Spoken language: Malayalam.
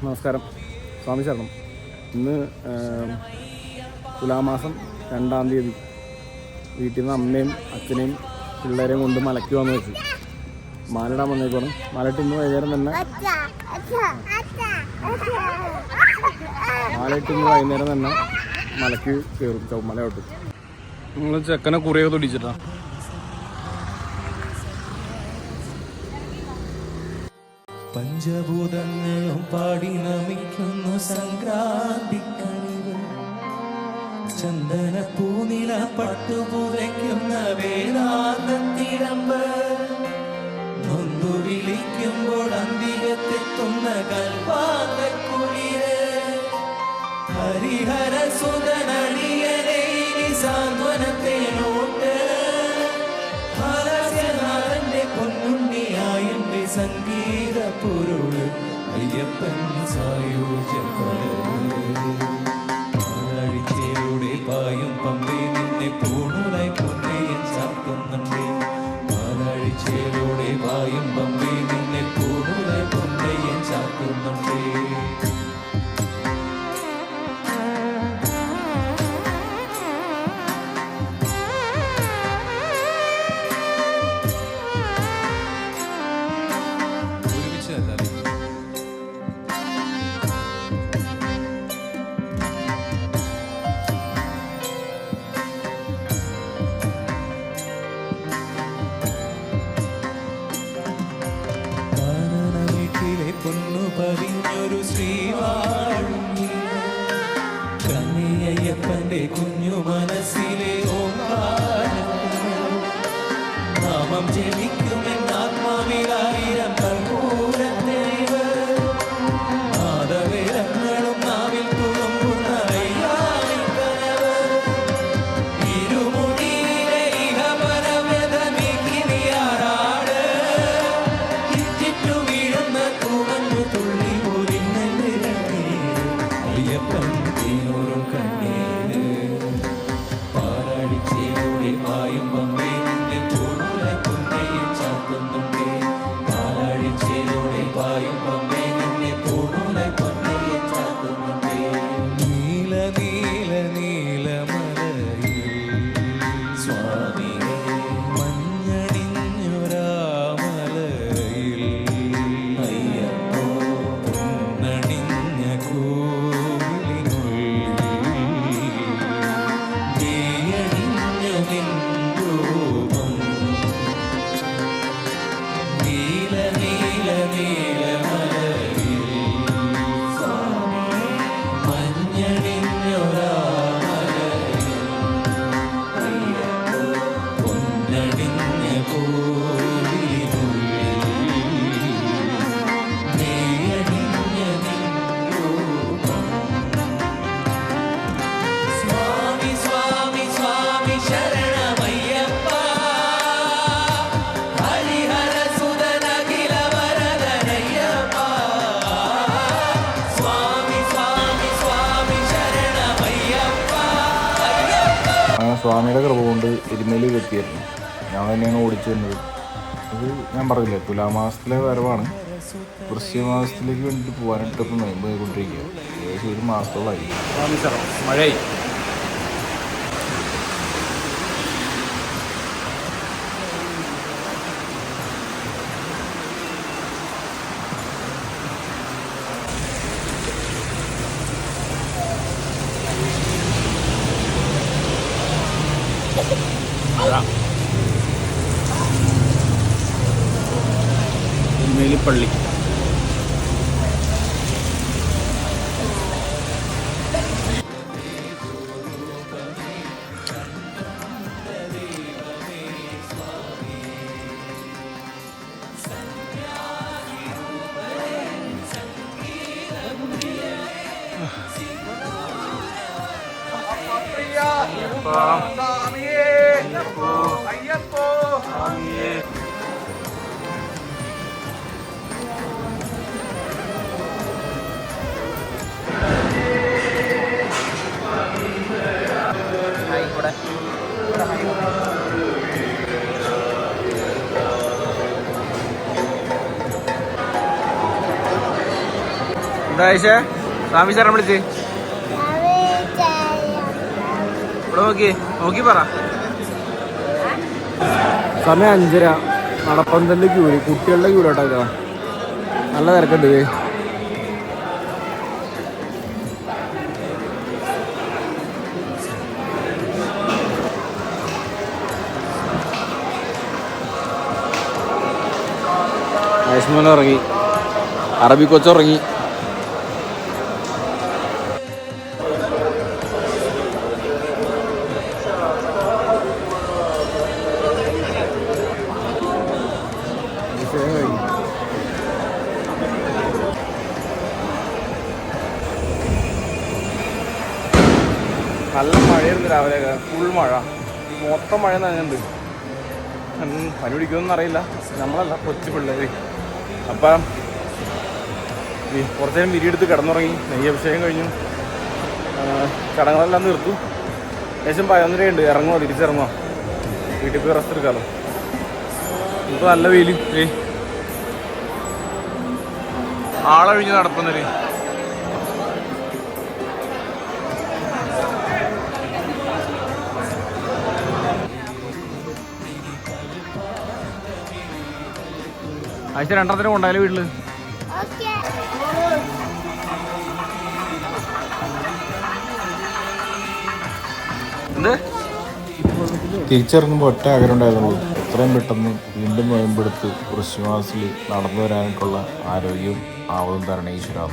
നമസ്കാരം, സ്വാമി ശരണം. ഇന്ന് തുലാമാസം 2-ാം തീയതി വീട്ടിൽ നിന്ന് അമ്മയും അച്ഛനെയും പിള്ളേരെയും കൊണ്ട് മലയ്ക്ക് വന്ന് വെച്ചു. മാലിടാൻ വന്നേക്കണം. മാലിട്ട് ഇന്ന് വൈകുന്നേരം തന്നെ മലയ്ക്ക് കയറും. ചൗമലയോട്ട് നിങ്ങൾ ചെക്കനെ കുറിയൊക്കെ തൊടിച്ചിട്ടാ. പഞ്ചഭൂതങ്ങളും പാടി നമിക്കുന്നു സംക്രാന്തിക്കണിവ്. ചന്ദന പൂനില പട്ടുപുതയ്ക്കുന്ന വേദാന്തത്തിടമ്പ്. നൊന്തു വിളിക്കുമ്പോൾ അന്തികത്തെത്തുന്ന കൽപ്പാന്തക്കുളിര്. ഹരിഹര സുതനടിയനെ സാന്ത്വനത്തേനോട്ട്. ഹാസ്യനാഥന്റെ പൊന്നുണ്ണിയായെന്റെ സംഗീത പൊരുള്. അയ്യപ്പൻ സായുജ്യപ്പഴയുടെ പായും പമ്പേ നിന്നെ പൂണുലായി പൊന്നയൻ ചാർത്തുന്നുണ്ടേ. പാലാഴിച്ചേലൂടെ പായും പമ്പേ നിന്നെ പൂണുലായി പൊന്നയൻ ചാർത്തുന്നുണ്ടേ. പൊന്നു പതിഞ്ഞൊരു ശ്രീവാഴി കന്നിയയ്യപ്പന്റെ കുഞ്ഞു മനസ്സിലെ ഓംകാരം. നാമം ജപിക്കുമെന്നാത്മാവിലായിരം കർപ്പൂരത്തെളിവ്. നാദവേദങ്ങളും നാവിൽ തുളുമ്പുന്ന അയ്യായിക്കനവ്. ഇരുമുടിയിലെ ഇഹപരവ്യത നീക്കി നീയാറാട്. ഇറ്റിറ്റു വീഴുന്ന തൂവന്നു തുള്ളി പോലിന്നല്ലേ കണ്ണീര്. അയ്യപ്പൻ തീനൂറും കണ്ണീര്. പാലാഴിച്ചേലൂടെ പായും പമ്പേ നിന്നെ പൂണുലായി പൊന്നയൻ ചാർത്തുന്നുണ്ടേ. പാലാഴിച്ചേലൂടെ പായും പമ്പേ നിന്നെ പൂണുലായി പൊന്നയൻ ചാർത്തുന്നുണ്ടേ. നീല നീല നീലമലയിൽ സ്വാമിയേ മഞ്ഞണിഞ്ഞൊരാമലയിൽ. അയ്യപ്പോ പൊന്നണിഞ്ഞ കോവിലിനുള്ളിൽ നീയണിഞ്ഞു നിൻ രൂപം. നീല നീല നീലമലയിൽ സ്വാമിയേ മഞ്ഞണിഞ്ഞൊരാമലയിൽ. അയ്യപ്പോ പൊന്നണിഞ്ഞ കോവിലിനുള്ളിൽ നീയണിഞ്ഞ നിൻ രൂപം. സ്വാമി സ്വാമി സ്വാമി ശരണമയ്യപ്പ. ഹരിഹര സുതനഖില വരദനയ്യപ്പ. സ്വാമി സ്വാമി സ്വാമി ശരണമയ്യപ്പ. സ്വാമിയുടെ കൃപ കൊണ്ട് എരുമേലി എത്തിയായിരുന്നു. ഞാൻ തന്നെയാണ് ഓടിച്ചു വരുന്നത്. അത് ഞാൻ പറഞ്ഞില്ലേ, തുലാമാസത്തിലെ വരവാണ്. വൃശ്ചികമാസത്തിലേക്ക് വേണ്ടിയിട്ട് പോകാനായിട്ട് ഇപ്പം പോയിക്കൊണ്ടിരിക്കുക. ഏകദേശം 1 മാസത്തോളമായി. സ്വാമി ശരണം. മഴയായി. എരുമേലിപ്പള്ളി. എന്താ സ്വാമി സാറിനെ വിളിച്ച് ഇവിടെ നോക്കി നോക്കി പറ. സമയം 5:30. നടപ്പന്തലിൻ്റെ ക്യൂര്, കുട്ടികളുടെ ക്യൂരാട്ടോ. നല്ല തിരക്കുണ്ട്. ആയുഷ്മാൻ ഇറങ്ങി, അറബി കൊച്ചുറങ്ങി. നല്ല മഴയായിരുന്നു രാവിലെ, ഫുൾ മഴ, മൊത്തം മഴ നനഞ്ഞുണ്ട്. പനി പിടിക്കുമെന്ന് അറിയില്ല, നമ്മളല്ല കൊച്ചു പിള്ളേർ. അപ്പം കുറച്ച് നേരം വിരിയെടുത്ത് കിടന്നുറങ്ങി. നെയ്യഭിഷേകം കഴിഞ്ഞു, ചടങ്ങുകളെല്ലാം നിർത്തു. ഏകദേശം 11:30 ഉണ്ട്. ഇറങ്ങുമോ, തിരിച്ചിറങ്ങുമോ, വീട്ടിൽ പോയി റെസ്റ്റ് എടുക്കാമല്ലോ. ഇപ്പോൾ നല്ല വെയിൽ, ആളൊഴിഞ്ഞ് നടക്കുന്നൊരു. ആഴ്ച 2 കൊണ്ടായാലും വീട്ടില് എന്ത് തിരിച്ചിറങ്ങുമ്പോൾ ഒറ്റ ആഗ്രഹം ഉണ്ടായിരുന്നുള്ളൂ, എത്രയും പെട്ടെന്ന് വീണ്ടും നോയമ്പെടുത്ത് വൃശ്ചികമാസത്തിൽ നടന്നു വരാനായിട്ടുള്ള ആരോഗ്യവും ആവതും തരണേ ഈശ്വരാ.